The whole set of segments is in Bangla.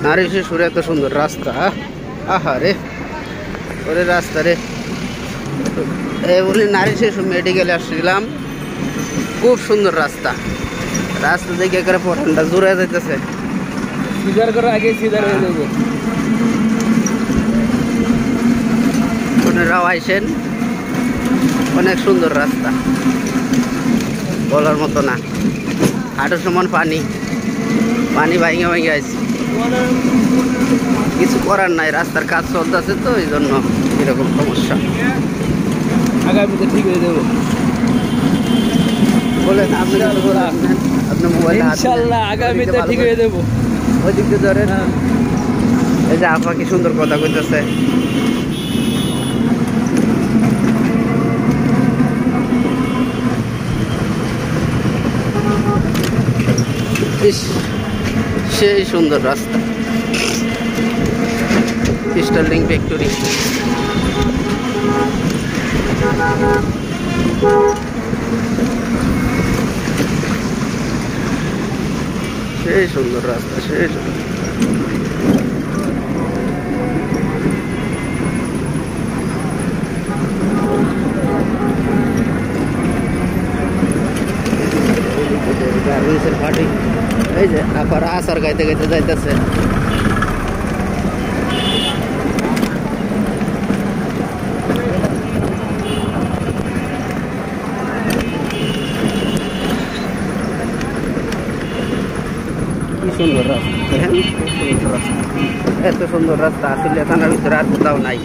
নারী শিশুর এত সুন্দর রাস্তা, আহারে ওরে রাস্তা রে। বলি নারী শিশু মেডিকেলে আসছিলাম, খুব সুন্দর রাস্তা। রাস্তা দেখে করে পঠানটা জোরে যাইতেছে। সিজার করার আগে সিজার হয়ে যাবে। আপনারাও আইসেন, অনেক সুন্দর রাস্তা, বলার মতো না। হাঁটুর সমান পানি, পানি ভাঙে ভাঙে আসছে। কিছু করার নাই, রাস্তার কাজ চলতেছে তো এই জন্য এরকম সমস্যা। আগামীতে ঠিক হয়ে যাবে বলেন আপনি, আপনার মোবাইল ইনশাআল্লাহ আগামীতে ঠিক হয়ে যাবো। ওই দিক দিয়ে ধরেন। এই যে আপা কি সুন্দর কথা কইতেছে। সেই সুন্দর রাস্তা, স্টার্লিং ফ্যাক্টরি। সেই সুন্দর রাস্তা, সেই সুন্দর। গার্মেন্টসের পার্টি, এই যে আপার আসার গাইতে গাইতে যাইতেছে। কি সুন্দর রাস্তা, হ্যাঁ খুব সুন্দর রাস্তা। এত সুন্দর রাস্তা আসলে থানার ভিতরে আর কোথাও নাই।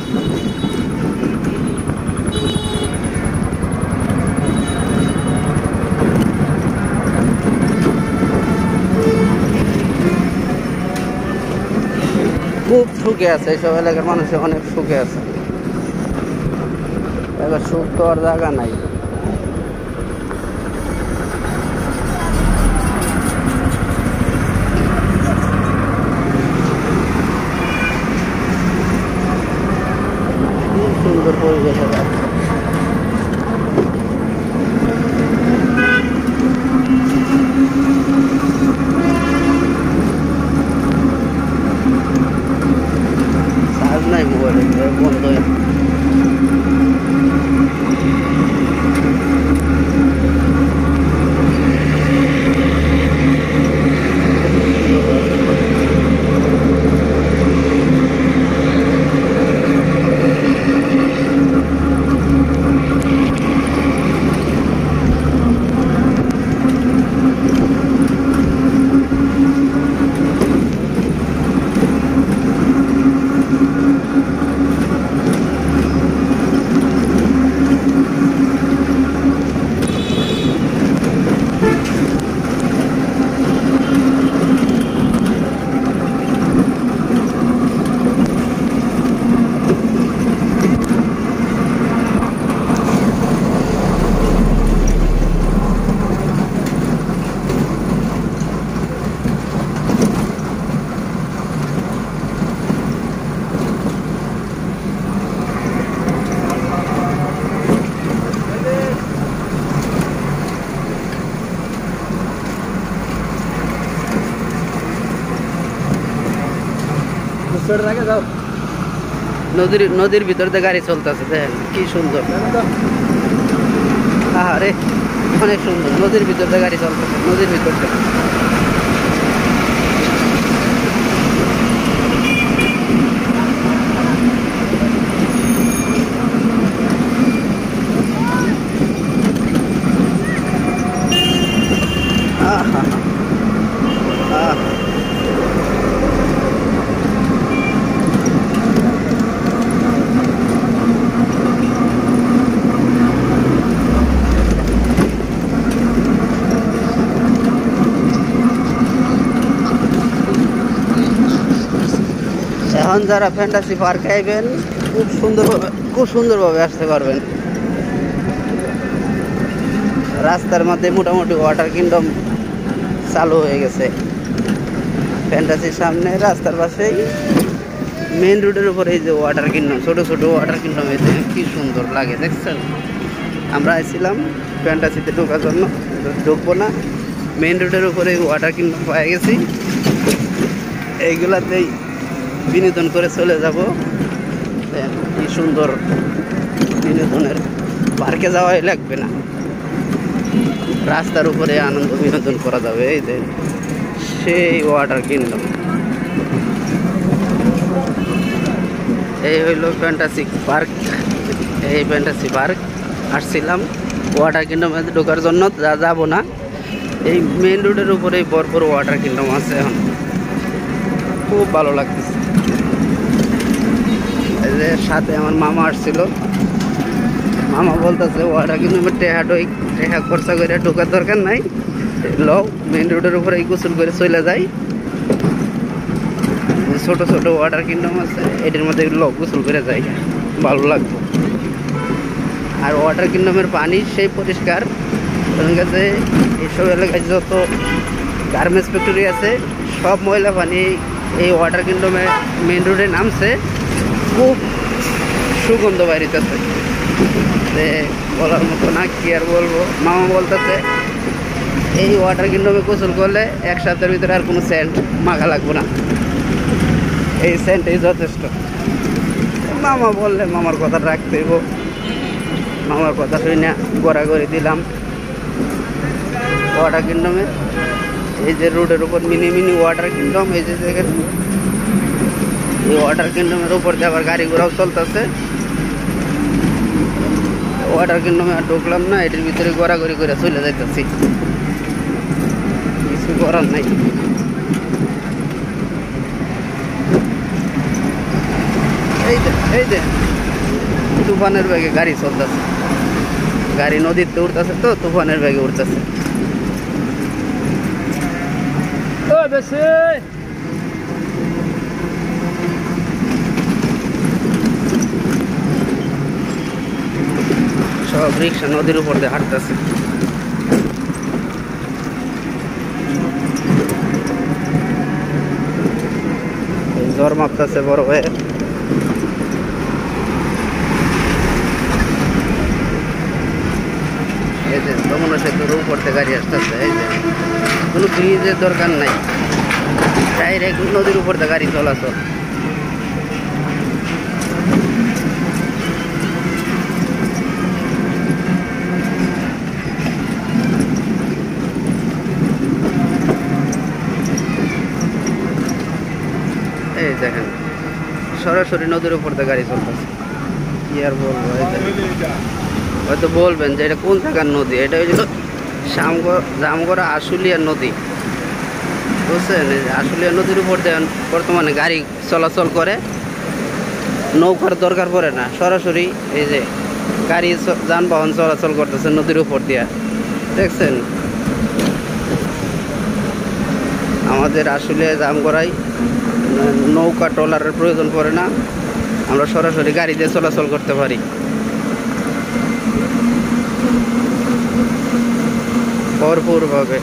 খুব সুখে আছে, এইসব এলাকার মানুষ অনেক সুখে আছে। এবার সুখ তো আর জায়গা নাই। খুব সুন্দর পরিবেশ আছে। চার্জ নাই মোবাইলে, বন্ধ হয়ে। নদীর ভিতর দিয়ে গাড়ি চলতেছে, দেখেন কি সুন্দর। আরে অনেক সুন্দর, নদীর ভিতর দিয়ে গাড়ি চলতেছে, নদীর ভিতর দিয়ে। এখন যারা ফ্যান্টাসি পার্কে আইবেন খুব সুন্দরভাবে আসতে পারবেন। রাস্তার মধ্যে মোটামুটি ওয়াটার কিংডম চালু হয়ে গেছে। ফ্যান্টাসির সামনে রাস্তার পাশেই মেইন রোডের উপরে এই যে ওয়াটার কিংডম, ছোট ছোট ওয়াটার কিংডম, এতে কি সুন্দর লাগে দেখছেন। আমরা আসছিলাম ফ্যান্টাসিতে ঢোকার জন্য, ঢুকবো না, মেইন রোডের উপরে ওয়াটার কিংডম পেয়ে গেছি। এইগুলাতেই বিনোদন করে চলে যাব। কি সুন্দর বিনোদনের পার্কে যাওয়াই লাগবে না, রাস্তার উপরে আনন্দ বিনোদন করা যাবে। এই যে সেই ওয়াটার কিংডম, এই হইল ফ্যান্টাসি পার্ক। এই ফ্যান্টাসি পার্ক আসছিলাম ওয়াটার কিংডমে ঢোকার জন্য, যাবো না। এই মেন রোডের উপরেই ভরপুর ওয়াটার কিংডম আছে। এখন খুব ভালো লাগতেছে। এই যে সাথে আমার মামা আসছিল, মামা বলতেছে ওয়াটার কিংডমে টেহা খরচা করে ঢোকার দরকার নাই, লও মেন রোডের উপরে গোসল করে চলে যাই। ছোট ছোট ওয়াটার কিংডম আছে, এটির মধ্যে লও গোসল করে যাই, ভালো লাগবে। আর ওয়াটার কিংডমের পানি সেই পরিষ্কার, কাছে এইসব এলাকায় যত গার্মেন্টস ফ্যাক্টরি আছে সব ময়লা পানি এই ওয়াটার কিংডমে মেন রোডে নামছে, খুব সুগন্ধ বাইরিতেছে। বলার মতো না, কি আর বলবো। মামা বলতেছে এই ওয়াটার কিংডমে গোসল করলে এক সপ্তাহের ভিতরে আর কোনো সেন্ট মাখা লাগবে না, এই সেন্টই যথেষ্ট। মামা বললে মামার কথা রাখতে হইব, মামার কথা শুনে গড়াগড়ি দিলাম ওয়াটার কিংডমে। এই যে রোডের উপর মিনি মিনি ওয়াটার কিংডম, এই যে দেখেন এই ওয়াটার কিংডমের উপর দিয়ে আবার গাড়ি ঘোড়াও চলতেছে। ওয়াটার কিংডমে আর ঢুকলাম না, এটির ভিতরে গড়াগড়ি করে চলে যাইতেছি, কিছু করার নাই। এই যে তুফানের ব্যাগে গাড়ি চলতেছে, গাড়ি নদীতে উঠতেছে, তো তুফানের ব্যাগে উঠতেছে। সব রিক্সা নদীর উপর দিয়ে হাঁটতেছে। জ্বর মাপতেছে বড় হয়ে। এই যে যমুনা সেতুর উপর থেকে গাড়ি আসতেছে। এই যে কোনো ব্রিজের দরকার নাই, ডাইরেক্ট নদীর উপর দিয়ে গাড়ি চলাচল। এই দেখেন সরাসরি নদীর উপর দিয়ে গাড়ি চলতেছে। কি আর বলবো, হয়তো বলবেন যে এটা কোন জায়গার নদী, এটা হয়েছিল জামগড়া আশুলিয়া নদী, বুঝছেন? আশুলিয়া নদীর উপর দিয়ে বর্তমানে গাড়ি চলাচল করে, নৌকার দরকার পড়ে না, সরাসরি এই যে গাড়ি যানবাহন চলাচল করতেছে নদীর উপর দিয়ে, দেখছেন? আমাদের আশুলিয়া জামগড়ায় নৌকা ট্রলারের প্রয়োজন পড়ে না, আমরা সরাসরি গাড়ি দিয়ে চলাচল করতে পারি। ভরপুরভাবে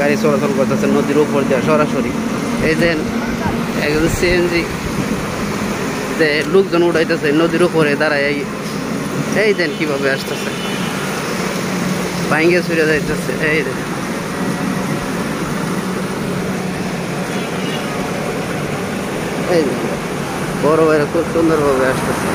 গাড়ি চলাচল করতেছে নদীর উপর দিয়ে সরাসরি। এই যে একজন সিএনজি লোকজন উঠাইতেছে নদীর উপরে দাঁড়ায়, এই দেন কিভাবে আসতেছে, ভাঙ্গে ছুড়ে যাইতেছে। এই দেন এই বড় ভাইরা খুব সুন্দরভাবে আসতেছে।